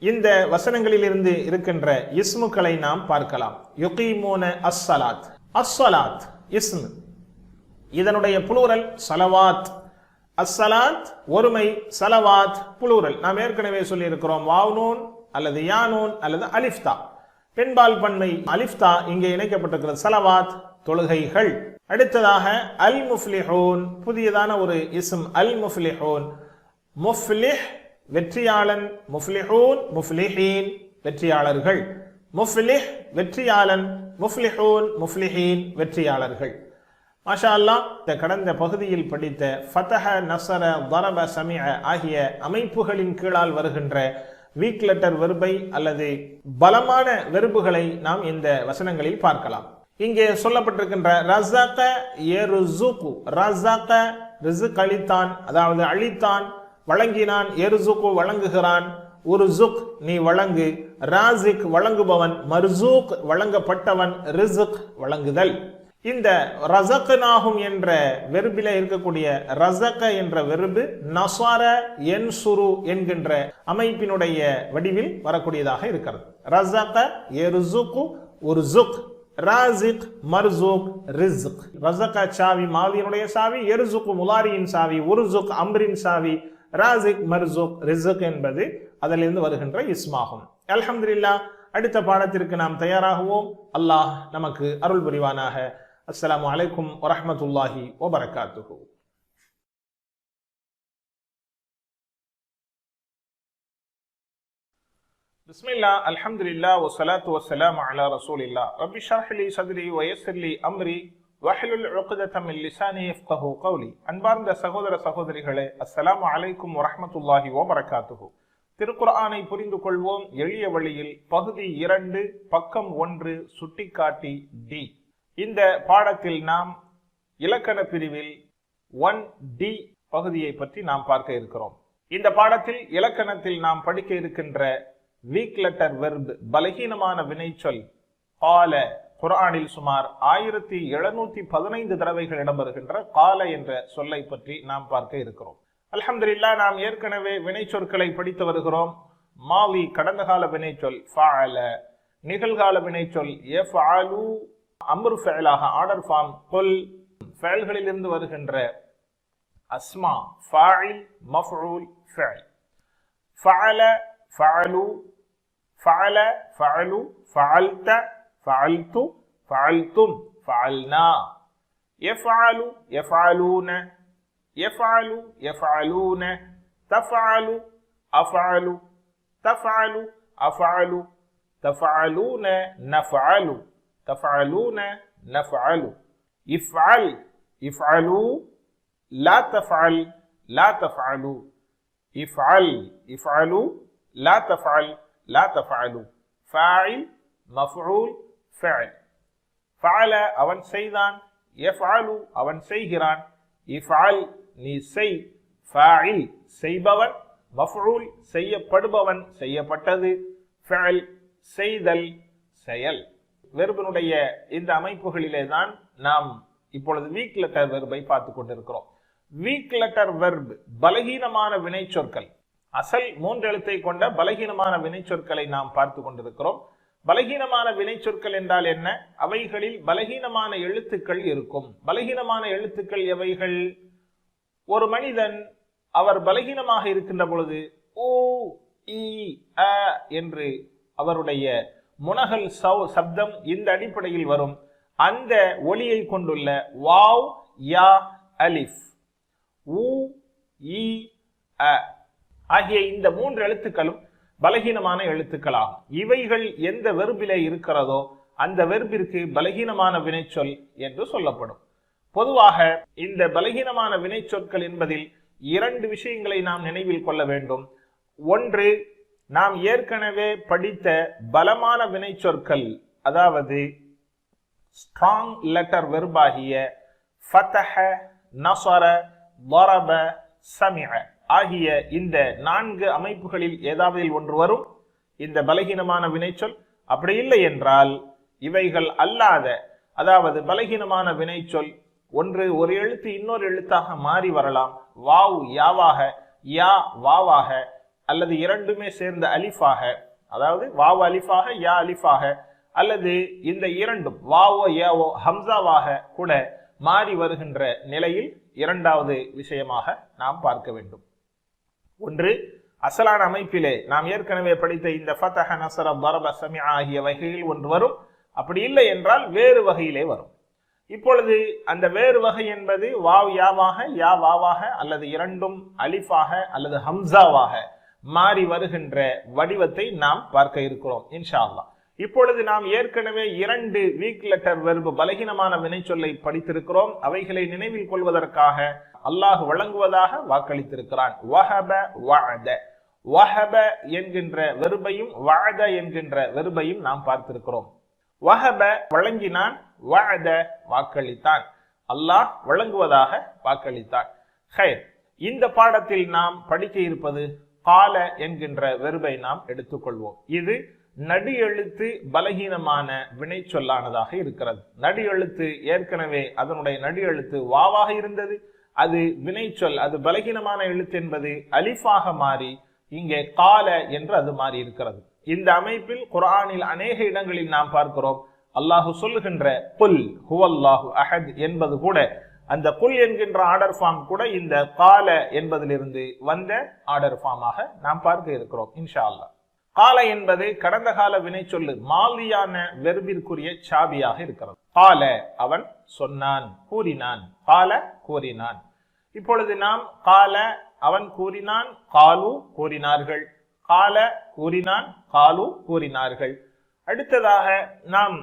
இந்த வசனங்களிலிருந்து இருக்கின்ற இஸ்முக்களை நாம் பார்க்கலாம். யுகீமூன அஸ்ஸலாத். அஸ்ஸலாத் இஸ்ம், இதனுடைய புளூரல் சலவாத். அஸ்ஸலாத் ஒருமை, சலவாத் புளூரல். நாம் ஏற்கனவே சொல்லி இருக்கிறோம், வாவ்னூன் அல்லது யானூன் அல்லது அலிஃப்தா. பெண்பால் பன்மை அலிஃப்தா இங்கே இணைக்கப்பட்டிருக்கிறது. சலவாத் தொழுகைகள். அடுத்ததாக அல் முஃப்லிஹூன், புதியதான ஒரு இஸ்ம் அல் முஃப்லிஹூன். முஃப்லிஹ் வெற்றியாளன், முஃப்லிஹூன் முஃப்லிஹீன் வெற்றியாளர்கள். முஃப்லிஹ் வெற்றியாளன், முஃப்லிஹூன் முஃப்லிஹீன் வெற்றியாளர்கள். மாஷா அல்லாஹ், இந்த கடந்த பகுதியில் படித்த ஃபதஹ, நஸர, தரப, சமிஅ ஆகிய அமைப்புகளின் கீழால் வருகின்ற வீக் லெட்டர் வெர்பை அல்லது பலமான வெர்புகளை நாம் இந்த வசனங்களில் பார்க்கலாம். இங்கே சொல்லப்பட்டிருக்கின்ற ரஸக யர்ஸுகு, ரஸக ரிஸ்க் அளித்தான், அதாவது அளித்தான், வழங்கினான். யர்ஸுகு வழங்குகிறான், உர்ஸுக் நீ வழங்கு, ராஸிக் வழங்குபவன், மர்ஸூக் வழங்கப்பட்டவன், ரிஸ்க் வழங்குதல். இந்த ரஸக்னாஹும் என்ற வெர்பில இருக்கக்கூடிய ரஸக என்ற வெர்பு நஸர யன்சுரு என்கின்ற அமைப்பினுடைய வடிவில் வரக்கூடியதாக இருக்கிறது. ரஸக யர்ஸுகு உர்ஸுக், ராஸிக் மர்ஸூக் ரிஸ்க். ரஸக சாவி மாதியினுடைய சாவி, யர்ஸுகு முலாரியின் சாவி, உர்ஸுக் அம்ரின் சாவி, ராஸிக் மர்ஸூக் ரிஸ்க் என்பது அதிலிருந்து வருகின்ற இஸ்மாகும். அல்ஹம்துலில்லாஹ், அடுத்த பாடத்திற்கு நாம் தயாராகுவோம். அல்லாஹ் நமக்கு அருள் புரிவானாக. அஸ்ஸலாமு அலைக்கும் வரஹ்மத்துல்லாஹி வபரகாத்துஹு. பிஸ்மில்லாஹ், அல்ஹம்துலில்லாஹ், வஸ்ஸலாத்து வஸ்ஸலாமு அலா ரசூலில்லாஹ். ரப்பி ஷ்ரஹ் லி ஸத்ரி வயஸ்ஸிர் லி அம்ரி வஹ்லுல் உக்தத மின் லிசானி யஃப்கஹு கௌலி. அன்பார்ந்த சகோதர சகோதரிகளே, அஸ்ஸலாமு அலைக்கும் வரஹ்மத்துல்லாஹி வபரகாத்துஹு. திருக்குர்ஆனை புரிந்து கொள்வோம் எளிய வழியில், பகுதி 2, பக்கம் 1, சுட்டிக்காட்டி டி. இந்த பாடத்தில் நாம் இலக்கண பிரிவில் 1D பகுதியை பற்றி நாம் பார்க்க இருக்கிறோம். இந்த பாடத்தில் இலக்கணத்தில் நாம் படிக்க இருக்கின்ற வீக் லெட்டர் வெர்ப், பலகீனமான வினைச்சொல் கால. குர்ஆனில் சுமார் 1715 தடவைகள் இடம்பெறுகின்ற கால என்ற சொல்லை பற்றி நாம் பார்க்க இருக்கிறோம். அல்ஹம்துலில்லாஹ், நாம் ஏற்கனவே வினைச்சொற்களை படித்து வருகிறோம். மாவி கடந்த கால வினைச்சொல் ஃபஅல, நிகழ்கால வினைச்சொல் யஃஅலு, அம்ரு ஃபஅலாக ஆர்டர் ஃபார்ம் குல், ஃபஅல்களில் இருந்து வருகின்ற அஸ்மா ஃபாஇல், மஃஊல், ஃபஅல். ஃபஅல ஃபஅலு, ஃபஅல ஃபஅலு, ஃபஅல்த ஃபஅல்து, ஃபஅல்தும் ஃபஅல்னா. யஃஅலு யஃஅலூன, யஃஅலு யஃஅலூன, தஃஅலு அஃஅலு, தஃஅலு அஃஅலு, தஃஅலூன நஃஅலு, தஃஅலூன நஃஅலு. இஃஅல் இஃஅலு, லா தஃஅல் லா தஃஅலு. இஃஅல் இஃஅலு, லா தஃஅல் லா தஃஅலு. ஃபாஇல் மஃஊல் ஃபஅல். ஃபஅல அவன் செய்தான், யஃஅலு அவன் செய்கிறான், இஃஅல் நீ செய், ஃபாஇல் செய்பவன், மஃஊல் செய்யப்படுபவன் செய்யப்பட்டது, ஃபஅல் செய்தல் செயல். வெர்பினுடைய இந்த அமைப்புகளிலே தான் நாம் இப்பொழுது வீக் லெட்டர் வெர்பை பார்த்து கொண்டிருக்கிறோம். வீக் லெட்டர் வெர்ப் பலகீனமான வினைச்சொற்கள், அசல் 3 எழுத்தை கொண்ட பலகீனமான வினைச்சொற்களை நாம் பார்த்து கொண்டிருக்கிறோம். பலகீனமான வினைச்சொற்கள் என்றால் என்ன? அவைகளில் பலகீனமான எழுத்துக்கள் இருக்கும். பலகீனமான எழுத்துக்கள் எவைகள்? ஒரு மனிதன் அவர் பலகீனமாக இருக்கின்ற பொழுது ஊ இ அ என்று அவருடைய முனகல் சப்தம் இந்த அடிப்படையில் வரும். அந்த ஒலியை கொண்டுள்ள வாவ் யா அலிஃப், ஊ இ அ ஆகிய இந்த 3 எழுத்துக்களும் பலகீனமான எழுத்துக்களாகும். இவைகள் எந்த வெர்பிலே இருக்கிறதோ அந்த வெர்பிற்கு பலகீனமான வினைச்சொல் என்று சொல்லப்படும். பொதுவாக இந்த பலகீனமான வினைச்சொற்கள் என்பதில் 2 விஷயங்களை நாம் நினைவில் கொள்ள வேண்டும். ஒன்று, நாம் ஏற்கனவே படித்த பலமான வினைச்சொற்கள், அதாவது ஸ்ட்ராங் லெட்டர் வெர்பாகிய ஃபதஹ, நஸர, ضرب, சமிஅ ஆகிய இந்த 4 அமைப்புகளில் ஏதாவது ஒன்று வரும் இந்த பலகீனமான வினைச்சொல். அப்படி இல்லை என்றால் இவைகள் அல்லாத, அதாவது பலகீனமான வினைச்சொல் ஒன்று ஒரு எழுத்து இன்னொரு எழுத்தாக மாறி வரலாம். வாவ் யாவாக, யா வாவாக, அல்லது இரண்டுமே சேர்ந்த அலிஃபாக, அதாவது வாவ் அலிஃபாக யா அலிஃபாக, அல்லது இந்த இரண்டும் வாவோ யாவோ ஹம்சாவாக கூட மாறி வருகின்ற நிலையில் இரண்டாவது விஷயமாக நாம் பார்க்க வேண்டும். ஒன்று அசலான அமைப்பிலே நாம் ஏற்கனவே படித்த இந்த ஃபதஹ, நஸர, தரப, சமிஅ ஆகிய வகையில் ஒன்று வரும். அப்படி இல்லை என்றால் வேறு வகையிலே வரும். இப்பொழுது அந்த வேறு வகை என்பது வாவ் யாவாக, யா வாவாக, அல்லது இரண்டும் அலிஃபாக அல்லது ஹம்சாவாக மாறி வருகின்ற வடிவத்தை நாம் பார்க்க இருக்கிறோம் இன்ஷா அல்லாஹ். இப்பொழுது நாம் ஏற்கனவே 2 வீக் லெட்டர் வெர்பு பலகீனமான வினைச்சொல்லை படித்திருக்கிறோம். அவைகளை நினைவில் கொள்வதற்காக அல்லாஹ் வழங்குவதாக வாக்களித்திருக்கிறான். வஹப வஅத, வஹப என்கின்ற வெர்பையும் வஅத என்கின்ற வெர்பையும் நாம் பார்த்திருக்கிறோம். வஹப வழங்கினான், வஅத வாக்களித்தான். அல்லாஹ் வழங்குவதாக வாக்களித்தான். ஹைர், இந்த பாடத்தில் நாம் படிக்க இருப்பது கால என்கின்ற வெர்பை நாம் எடுத்துக்கொள்வோம். இது நடு எழுத்து பலகீனமான வினை சொல்லானதாக இருக்கிறது. நடு எழுத்து ஏற்கனவே அதனுடைய நடு எழுத்து வாவாக இருந்தது. அது வினைச்சொல், அது பலகீனமான எழுத்து என்பது அலிஃபாக மாறி இங்கே கால என்று அது மாறி இருக்கிறது. இந்த அமைப்பில் குர்ஆனில் அநேக இடங்களில் நாம் பார்க்கிறோம். அல்லாஹு சொல்லுகின்ற குல் ஹுவல்லாஹு அஹத் என்பது கூட, அந்த குல் என்கின்ற ஆர்டர் ஃபார்ம் கூட இந்த கால என்பதிலிருந்து வந்த ஆர்டர் ஃபார்மாக நாம் பார்க்க இருக்கிறோம் இன்ஷா அல்லாஹ். கால என்பது கடந்த கால வினை சொல்லு மாலியான வெர்பிற்குரிய சாபியாக இருக்கிறது. கால அவன் சொன்னான், கூறினான். கால கூறினான். இப்பொழுது நாம் கால அவன் கூறினான், காலு கூறினார்கள். கால கூறினான், காலு கூறினார்கள். அடுத்ததாக நாம்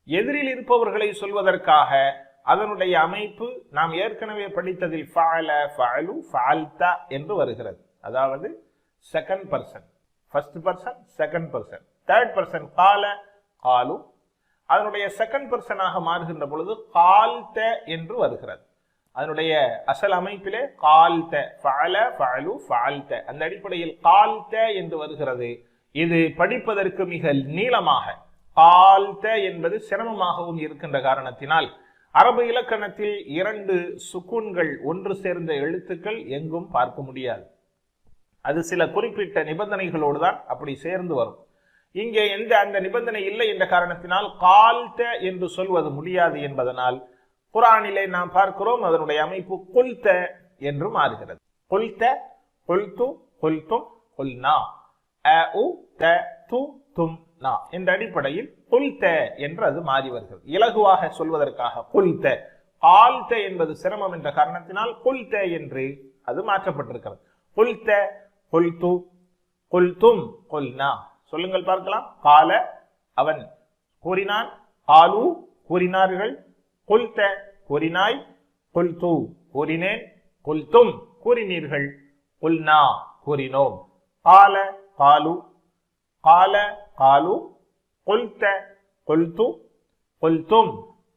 எதிரில் இருப்பவர்களை சொல்வதற்காக அதனுடைய அமைப்பு நாம் ஏற்கனவே படித்ததில் ஃபஅல, ஃபஅலு, ஃபஅல்த என்று வருகிறது. அதாவது second person, first person, second person, third person கால, காலு. அதனுடைய செகண்ட் பர்சனாக மாறுகின்ற பொழுது கால்த என்று வருகிறது. அதனுடைய அசல் அமைப்பிலே கால்த, ஃபஅல, ஃபஅலு, ஃபஅல்த, அந்த அடிப்படையில் கால்த என்று வருகிறது. இது படிப்பதற்கு மிக நீளமாக கால்த என்பது சிரமமாகவும் இருக்கின்ற காரணத்தினால் அரபு இலக்கணத்தில் 2 சுக்கூன்கள் ஒன்று சேர்ந்த எழுத்துக்கள் எங்கும் பார்க்க முடியாது. அது சில குறிப்பிட்ட நிபந்தனைகளோடு தான் அப்படி சேர்ந்து வரும். இங்கே அந்த நிபந்தனை இல்லை என்ற காரணத்தினால் கால்த என்று சொல்வது முடியாது என்பதனால் குர்ஆனிலே நாம் பார்க்கிறோம் அதனுடைய அமைப்பு குல்த என்று மாறுகிறது. குல்த, குல்து, குல்தும், குல்னா, அஉ, த, து, தும், நா என்ற அடிப்படையில் குல்த என்று அது மாறி வருகிறது. இலகுவாக சொல்வதற்காக குல்த. கால்த என்பது சிரமம் என்ற காரணத்தினால் குல்த என்று அது மாற்றப்பட்டிருக்கிறது. குல்த, குல்து, குல்தும், குல்னா. சொல்லுங்கள் பார்க்கலாம். கால அவன் கூறினான், காலு கூறினார்கள், குல்த கூறினாய், குல்து கூறினேன், குல்தும் கூறினீர்கள், குல்னா கூறினோம். கால காலு, கால காலு, குல்த குல்து, குல்தும்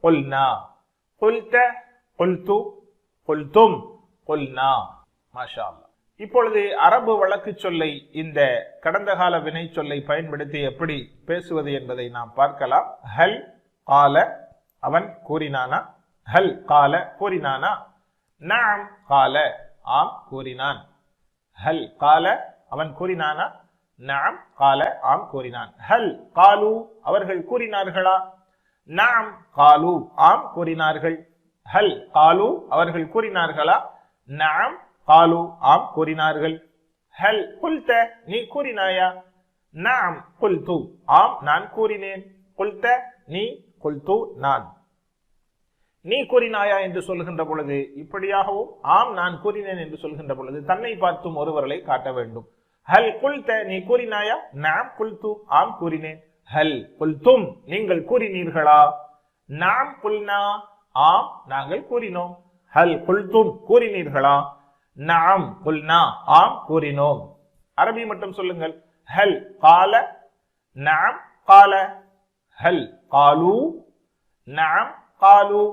குல்னா, குல்த குல்து, குல்தும் குல்னா. மாஷா அல்லாஹ். இப்பொழுது அரபு வழக்கு சொல்லை இந்த கடந்த கால வினை சொல்லை பயன்படுத்தி எப்படி பேசுவது என்பதை நாம் பார்க்கலாம். ஹல் கால அவன் கூறினானா, ஹல் கால கூறினானா, நஅம் கால ஆம் கூறினான். ஹல் கால அவன் கூறினானா, நஅம் கால ஆம் கூறினான். ஹல் காலு அவர்கள் கூறினார்களா, நஅம் காலு ஆம் கூறினார்கள். ஹல் காலு அவர்கள் கூறினார்களா, நஅம் காலு ஆம் கூறினார்கள். ஹல் குல்த நீ கூறினாயா, நஅம் குல்து ஆம் நான் கூறினேன். குல்த நீ, குல்து நான். நீ கூறினாயா என்று சொல்கின்ற பொழுது இப்படியாகவும் ஆம் நான் கூறினேன் என்று சொல்கின்ற பொழுது தன்னை பார்த்தும் ஒருவர்களை காட்ட வேண்டும். ஹல் குல்த நீ கூறினாயா, நஅம் குல்து ஆம் கூறினேன். ஹல் குல்தும் நீங்கள் கூறினீர்களா, நஅம் குல்னா ஆம் நாங்கள் கூறினோம். ஹல் குல்தும் கூறினீர்களா, நஅம் குல்னா ஆம் கூறினோம். அரபி மட்டும் சொல்லுங்கள். ஹல் கால, நஅம் கால. ஹல் காலு, நஅம் காலு.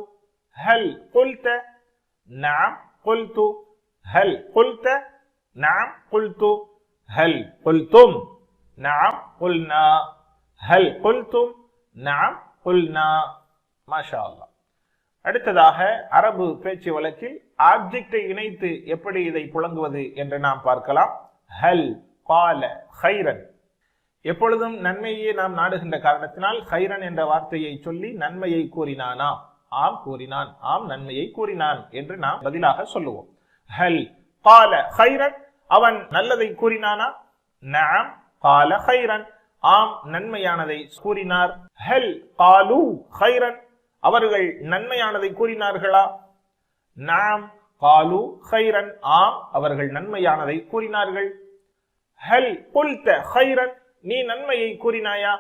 ஹல் குல்த, நஅம் குல்து. ஹல் குல்த, நஅம் குல்து. ஹல் குல்தும், நஅம் குல்னா. ஹல் குல்தும், நஅம் குல்னா. மாஷா அல்லாஹ். அடுத்ததாக அரபு பேச்சு வழக்கில் ஆப்ஜெக்டை இணைத்து எப்படி இதை புழங்குவது என்று நாம் பார்க்கலாம். ஹல் கால ஹைரன். எப்பொழுதும் நன்மையே நாம் நாடுகின்ற காரணத்தினால் ஹைரன் என்ற வார்த்தையை சொல்லி நன்மையை கூறினானா, ஆம் கூறினான், ஆம் நன்மையை கூறினான் என்று நாம் பதிலாக சொல்லுவோம். ஹல் கால ஹைரன், அவன் நல்லதை கூறினானா? நஅம் கால ஹைரன், ஆம் நன்மையானதை கூறினார். ஹல் காலு ஹைரன், அவர்கள் நன்மையானதை கூறினார்களா? நஅம் காலு ஹைரன், ஆம் அவர்கள் நன்மையானதை கூறினார்கள். ஹல் குல்த ஹைரன், நீ நன்மையை கூறினாயா?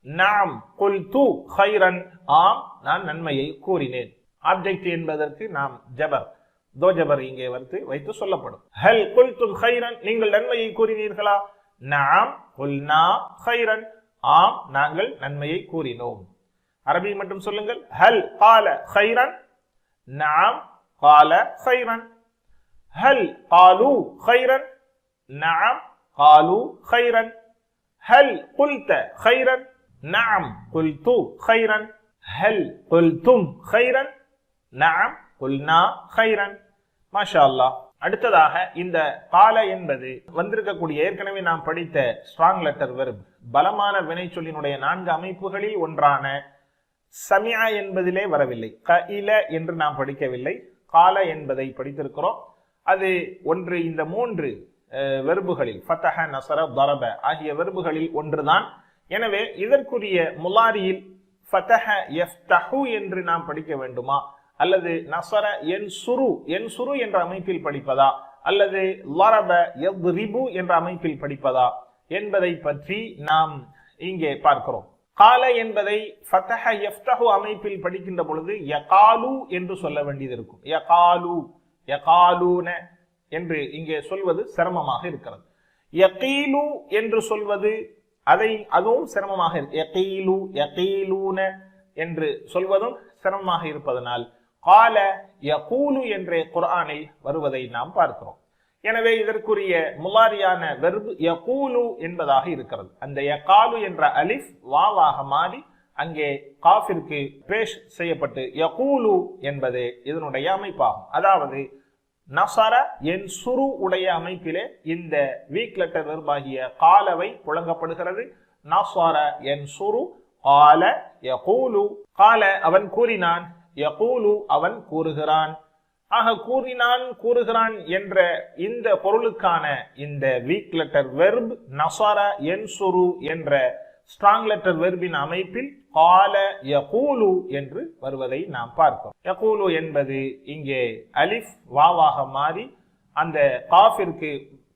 நஅம் குல்து ஹைரன், ஆம் நான் நன்மையை கூறினேன். ஆப்ஜெக்ட் என்பதற்கு நாம் ஜபர் தோ ஜபர் இங்கே வைத்து சொல்லப்படும். ஹல் குல்தும் ஹைரன், நீங்கள் நன்மையை கூறினீர்களா? நஅம் குல்னா ஹைரன், ஆம் நாங்கள் நன்மையை கூறினோம். அரபி மட்டும் சொல்லுங்கள். ஹல் கால ஹைரன், நஅம் கால ஹைரன். ஹல் காலு ஹைரன், நஅம் காலு ஹைரன். ஹல் குல்த ஹைரன், நஅம் குல்து ஹைரன். ஹல் குல்தும் ஹைரன், நஅம் குல்னா ஹைரன். மாஷா அல்லாஹ். அடுத்ததாக இந்த கால என்பது வந்திருக்கக்கூடிய ஏற்கனவே நாம் படித்த ஸ்ட்ராங் லெட்டர் வெர்ப், பலமான வினைச்சொல்லினுடைய 4 அமைப்புகளில் ஒன்றான சமியா என்பதிலே வரவில்லை. கஇல என்று நாம் படிக்கவில்லை, கால என்பதை படித்திருக்கிறோம். அது ஒன்று இந்த 3 வெர்புகளில் ஃபதஹ நஸர தரப ஆகிய வெர்புகளில் ஒன்றுதான். எனவே இதற்குரிய முலாரியில் ஃபதஹ யஃப்தஹு என்று நாம் படிக்க வேண்டுமா, அல்லது நஸர யன்சுரு யன்சுரு என்ற அமைப்பில் படிப்பதா, அல்லது லரப யத்ரிபு என்ற அமைப்பில் படிப்பதா என்பதை பற்றி நாம் இங்கே பார்க்கிறோம். கால என்பதை ஃபதஹ யஃப்தஹு அமைப்பில் படிக்கின்ற பொழுது யகாலு என்று சொல்ல வேண்டியது இருக்கும். யகாலு யகாலூன என்று இங்கே சொல்வது சிரமமாக இருக்கிறது. யகீலு என்று சொல்வது அதுவும் சிரமமாக இருக்கு. யகீலு யகீலூன என்று சொல்வதும் சிரமமாக இருப்பதனால் கால யகூலு என்ற குர்ஆனில் வருவதை நாம் பார்க்கிறோம். எனவே இதற்குரிய முலாரியான வெர்பு யகூலு என்பதாக இருக்கிறது. அந்த யகாலு என்ற அலிஃப் வாவாக மாறி அங்கே காஃபிற்கு பேஷ் செய்யப்பட்டு யகூலு என்பது இதனுடைய அமைப்பாகும். அதாவது நஸர யன்சுரு உடைய அமைப்பிலே இந்த வீக் லெட்டர் வெர்பாகிய காலவை புழங்கப்படுகிறது. நஸர யன்சுரு கால யகூலு, கால அவன் கூறினான், யகூலு அவன் கூறுகிறான். ஆக கூறினான் கூறுகிறான் என்ற இந்த பொருளுக்கான இந்த வீக் லெட்டர் வெர்ப் நஸர யன்சுரு என்ற ஸ்ட்ராங் லெட்டர் வெர்பின் அமைப்பில் கால யகூலு என்று வருவதை நாம் பார்க்கிறோம். யகூலு என்பது இங்கே அலிஃப் வாவாக மாறி அந்த காஃபிற்கு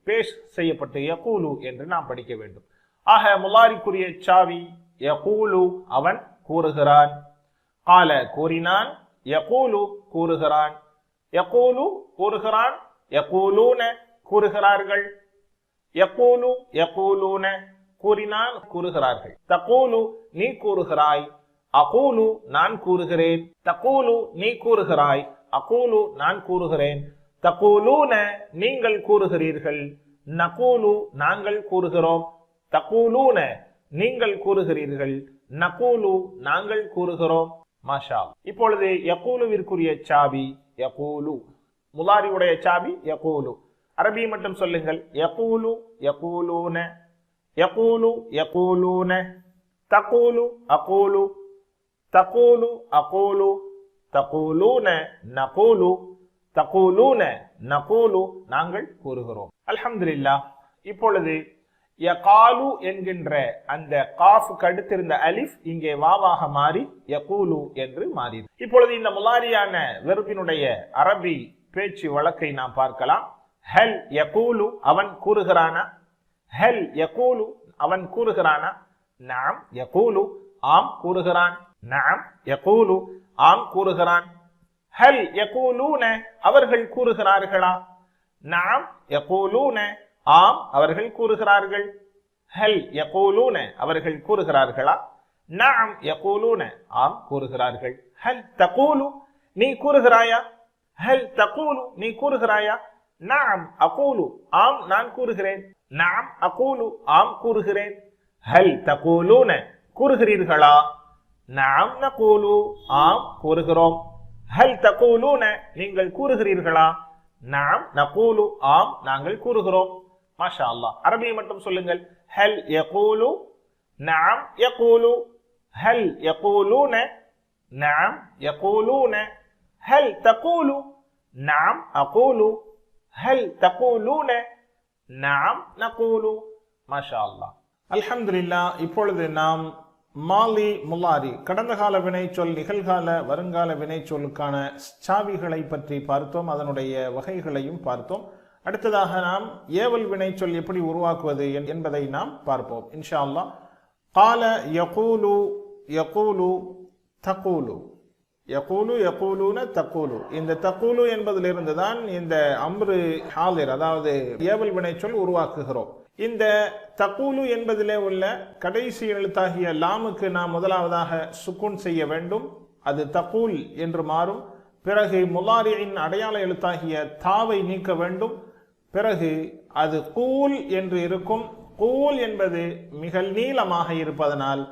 பேஷ் செய்யப்பட்டு யகூலு என்று நாம் படிக்க வேண்டும். ஆக முலாரிக்குரிய சாவி யகூலு அவன் கூறுகிறான், கால கூறினான், யகூலு கூறுகிறான், யகூலு கூறுகிறான், யகூலூன கூறுகிறார்கள், யகூலு யகூலூன கூறினான் கூறுகிறார்கள். தகூலு நீ கூறுகிறாய், அகூலு நான் கூறுகிறேன், தகூலு நீ கூறுகிறாய், அகூலு நான் கூறுகிறேன், தகூலூன நீங்கள் கூறுகிறீர்கள், நகூலு நாங்கள் கூறுகிறோம், தகூலூன நீங்கள் கூறுகிறீர்கள், நகூலு நாங்கள் கூறுகிறோம். மாஷா. இப்பொழுது யகூலுவிற்குரிய சாபி யகூலு, முலாரி உடைய சாபி யகூலு. அரபி மட்டும் சொல்லுங்கள். யகூலு யகூலூன, யகூலு யகூலூன, தகூலு அகூலு, தகூலு அகூலு, தகூலூன நகூலு, தகூலூன நகூலு நாங்கள் கூறுகிறோம். அல்ஹம்துலில்லாஹ். இப்பொழுது யகாலு என்கின்ற அந்த காஃப்க்கு அடுத்திருந்த அலிஃப் இங்கே வாவாக மாறி யகூலு என்று மாறி. இப்பொழுது இந்த முலாரியான வெர்பினுடைய அரபி பேச்சு வழக்கை நாம் பார்க்கலாம். ஹல் யகூலு அவன் கூறுகிறானா, ஹல் யகூலு அவன் கூறுகிறானா, நஅம் யகூலு ஆம் கூறுகிறான், நஅம் யகூலு ஆம் கூறுகிறான். ஹல் யகூலூன அவர்கள் கூறுகிறார்களா, நஅம் யகூலூன ஆம் அவர்கள் கூறுகிறார்கள். ஹல் யகூலூன அவர்கள் கூறுகிறார்களா, நஅம் யகூலூன ஆம் கூறுகிறார்கள். ஹல் தகூலு நீ கூறுகிறாயா, ஹல் தகூலு நீ கூறுகிறாயா, நஅம் அகூலு ஆம் நான் கூறுகிறேன், நஅம் அகூலு ஆம் கூறுகிறேன். ஹல் தகூலூன கூறுகிறீர்களா, நஅம் நகூலு ஆம் கூறுகிறோம். ஹல் தகூலூன நீங்கள் கூறுகிறீர்களா? நாம் நகூலு ஆம் நாங்கள் கூறுகிறோம். மாஷா அல்லாஹ். அரபியை மட்டும் சொல்லுங்கள். ஹல் யகூலு நாம் யகூலு. ஹல் யகூலூன நாம் யகூலூன. ஹல் தகூலு நாம் அகூலு. ஹல் தகூலூன நாம் நகூலு. மாஷா அல்லாஹ். அல்ஹம்துலில்லாஹ். இப்பொழுது நாம் மாலி முலாரி கடந்த கால வினைச்சொல், நிகழ்கால, வருங்கால வினைச்சொல்லுக்கான சாவிகளை பற்றி பார்த்தோம். அதனுடைய வகைகளையும் பார்த்தோம். அடுத்ததாக நாம் ஏவல் வினைச்சொல் எப்படி உருவாக்குவது என்பதை நாம் பார்ப்போம் இன்ஷா அல்லாஹ். கால யகூலு யகூலு தகூலு. யகூலு யகூலுன தகூலு. இந்த தகூலு என்பதிலிருந்து தான் இந்த அம்ரு ஹாலிர் அதாவது ஏவல் வினைச்சொல் உருவாக்குகிறோம். இந்த தகூலு என்பதிலே உள்ள கடைசி எழுத்தாகிய லாமுக்கு நாம் முதலாவதாக சுக்குன் செய்ய வேண்டும். அது தகூல் என்று மாறும். பிறகு முலாரியின் அடையாள எழுத்தாகிய தாவை நீக்க வேண்டும். பிறகு அது கூல் என்று இருக்கும். கூல் என்பது மிக நீளமாக இருப்பதனால்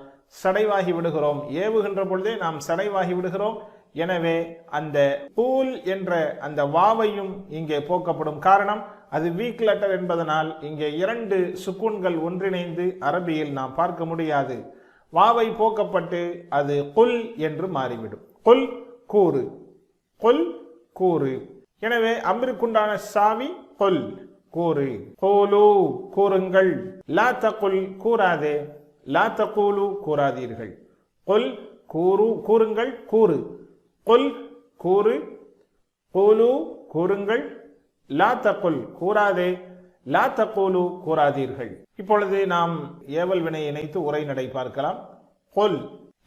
சடைவாகி விடுகிறோம். ஏவுகின்ற பொழுதே நாம் சடைவாகி விடுகிறோம். எனவே அந்த கூல் என்ற அந்த வாவையும் இங்கே போக்கப்படும். காரணம் அது வீக் லெட்டர் என்பதனால் இங்கே 2 சுக்குன்கள் ஒன்றிணைந்து அரபியில் நாம் பார்க்க முடியாது. வாவை போக்கப்பட்டு அது குல் என்று மாறிவிடும். குல் கூறு, குல் கூறு. எனவே அம்ருக்குண்டான சாவி குல் கூறு. கூலு கூறுங்கள். லா தகுல் கூறாதே. லா தகூலு கூறாதீர்கள். குல் கூறு கூறுங்கள் கூறு. குல் கூறு. கூலு கூறுங்கள். லா தகுல் கூறாதே. லா தகூலு கூறாதீர்கள். இப்பொழுது நாம் ஏவல் வினை இணைத்து உரைநடை பார்க்கலாம். குல்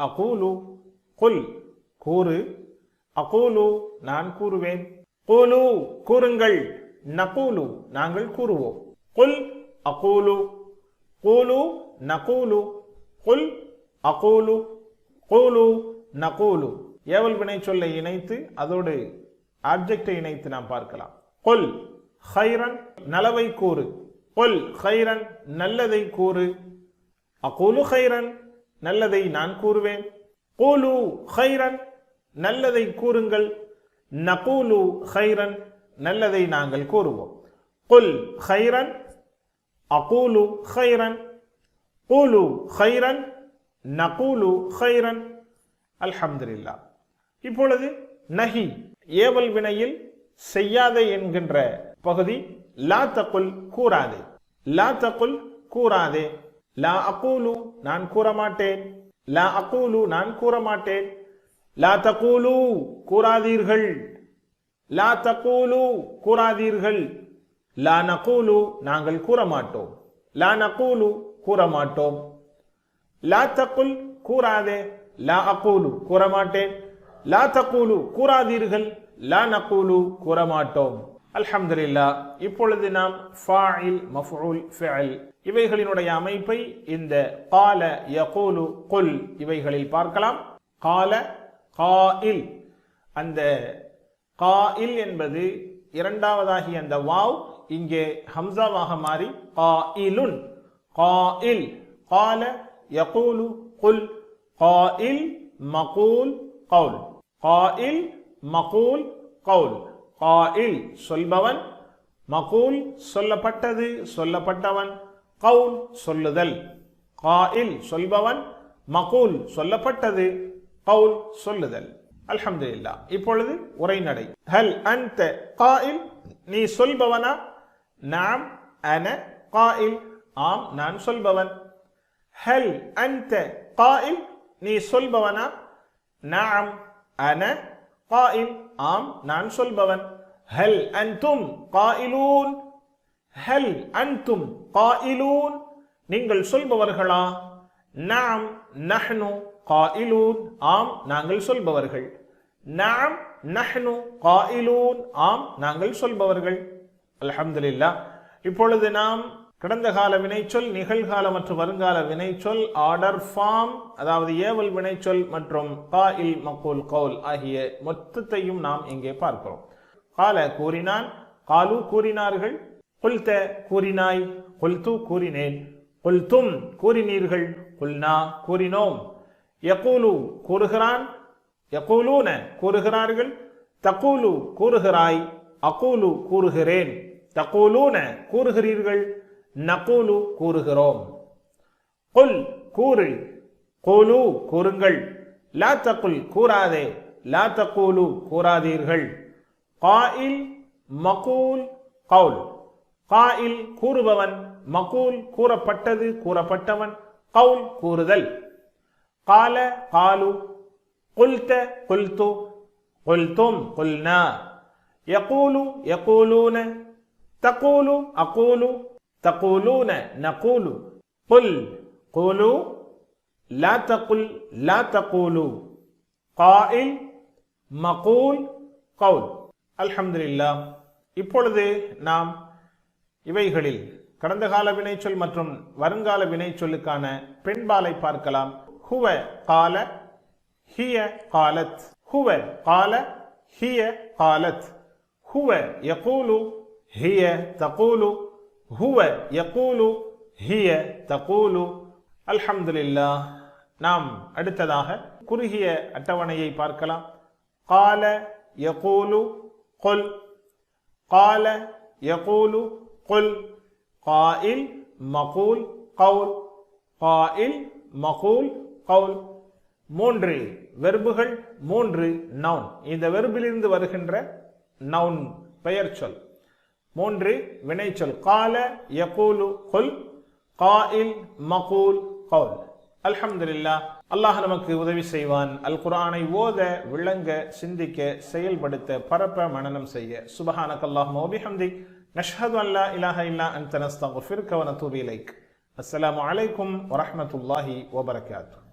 அகூலு. குல் கூறு. அகூலு நான் கூறுவேன். கூலு கூறுங்கள். நகூலு நாங்கள் கூறுவோம். குல் அகூலு. கூலு நகூலு. குல் அகூலு. கூலு நகூலு. ஏவல் வினை சொல்லை இணைத்து அதோடு ஆப்ஜெக்டை இணைத்து நாம் பார்க்கலாம். குல் ஹைரன் நலவை கூறு. குல் ஹைரன் நல்லதை கூறு. அகூலு ஹைரன் நல்லதை நான் கூறுவேன். கூலு ஹைரன் நல்லதை கூறுங்கள். நகூலு ஹைரன் நல்லதை நாங்கள் கூறுவோம். குல் ஹைரன் அகூலு ஹைரன். கூலு ஹைரன் நகூலு ஹைரன். அல்ஹம்துலில்லாஹ். இப்பொழுது நஹி ஏவல் வினையில் செய்யாதே என்கின்ற பகுதி. லா தகுல் கூறாதே. லா தகுல் கூறாதே. லா அகூலு நான் கூறமாட்டேன். லா அகூலு நான் கூறமாட்டேன். லா தகூலு கூறாதீர்கள். லா தகூலு கூறாதீர்கள். லா நகூலு நாங்கள் கூறமாட்டோம். லா நகூலு கூறமாட்டோம். லா தகுல் கூறாதே. லா அகூலு கூறமாட்டேன். லா தகூலு கூறாதீர்கள். லா நகூலு கூறமாட்டோம். அல்ஹம்துலில்லாஹ். இப்பொழுது நாம் ஃபாஇல், மஃஊல், ஃபிஅல் இவைகளினுடைய அமைப்பை இந்த கால, யகூலு, குல் இவைகளில் பார்க்கலாம். கால காயில். அந்த காயில் என்பது இரண்டாவதாகி அந்த வாவ் இங்கே ஹம்சாவாக மாறி காயிலுன். காயில். கால யகூலு குல். காயில் மகூல் கவுல். காயில் மகூல் கவுல். காயில் சொல்பவன். மகூல் சொல்லப்பட்டது சொல்லப்பட்டவன். கவுல் சொல்லுதல். காயில் சொல்பவன். மகூல் சொல்லப்பட்டது. கவுல் சொல்லுதல். அல்ஹம்துலில்லாஹ். இப்பொழுது உரைநடை. ஹல் அன்த காயில் நீ சொல்பவனா? நாம் அன காயில் ஆம் நான் சொல்பவன். ஹல் அன்த காயில் நீ சொல்பவனா? நாம் அன காயில் ஆம் நான் சொல்பவன். ஹல் அன்தும் காயிலூன். ஹல் அன்தும் காயிலூன் நீங்கள் சொல்பவர்களா? நாம் நஹ்னு காயிலூன் ஆம் நாங்கள் சொல்பவர்கள். நாம் நஹ்னு காயிலூன் ஆம் நாங்கள் சொல்பவர்கள். அல்ஹம்துலில்லாஹ். இப்பொழுது நாம் கடந்த கால வினைச்சொல், நிகழ்கால மற்றும் வருங்கால வினைச்சொல், ஆர்டர் ஃபார்ம் அதாவது ஏவல் வினைச்சொல் மற்றும் காயில், மக்கூல், கவுல் ஆகிய மொத்தத்தையும் நாம் இங்கே பார்க்கிறோம். கால கூறினான். காலு கூறினார்கள். குல்த கூறினாய். குல்து கூறினேன். குல்தும் கூறினீர்கள். குல்னா கூறினோம். யகூலு கூறுகிறான். யகூலூன கூறுகிறார்கள், தகூலு கூறுகிறாய், அகூலு கூறுகிறேன், தகூலூன கூறுகிறீர்கள், நகூலு கூறுகிறோம். குல் கூறு, கூலு கூறுங்கள், லா தகுல் கூறாதே, லா தகூலு கூறாதீர்கள். காயில் மகூல் கவுல், காயில் கூறுபவன், மகூல் கூறப்பட்டது கூறப்பட்டவன், கவுல் கூறுதல். கால காலு, குல்த குல்து, குல்தும் குல்னா, யகூலு யகூலூன, தகூலு அகூலு, தகூலூன நகூலு, குல் கூலு, லா தகுல் லா தகூலு. காயில் மகூல் கவுல். அல்ஹம்துலில்லாஹ். இப்பொழுது நாம் இவைகளில் கடந்த கால வினைச்சொல் மற்றும் வருங்கால வினைச்சொல்லுக்கான பெண்பாலை பார்க்கலாம். ஹுவ கால, ஹிய காலத், ஹுவ கால, ஹிய காலத், ஹுவ யகூலு, ஹிய தகூலு, ஹுவ யகூலு, ஹிய தகூலு. அல்ஹம்துலில்லாஹ். நாம் அடுத்ததாக குறுகிய அட்டவணையை பார்க்கலாம். கால யகூலு குல், கால யகூலு குல், காயில் மகூல் கவுல், காயில் மகூல் கவுல். 3 வெர்புகள், 3 நவுன். இந்த வெர்பிலிருந்து வருகின்ற நவுன் பெயர் சொல். 3 வினைச்சொல். கால யகூலு குல், காயில் மகூல் கவுல். அல்ஹம்துலில்லாஹ். அல்லாஹ் நமக்கு உதவி செய்வான். அல் குர்ஆனை ஓத, விளங்க, சிந்திக்க, செயல்படுத்த, பரப்ப, மனனம் செய்ய. சுப்ஹானக்கல்லாஹும்ம வ பிஹம்திக், நஷ்ஹது அன் லா இலாஹ இல்லா அன்த, நஸ்தக்ஃபிருக வ நதூபு இலைக். அஸ்ஸலாமு அலைக்கும் வ ரஹ்மத்துல்லாஹி வ பரகாத்துஹு.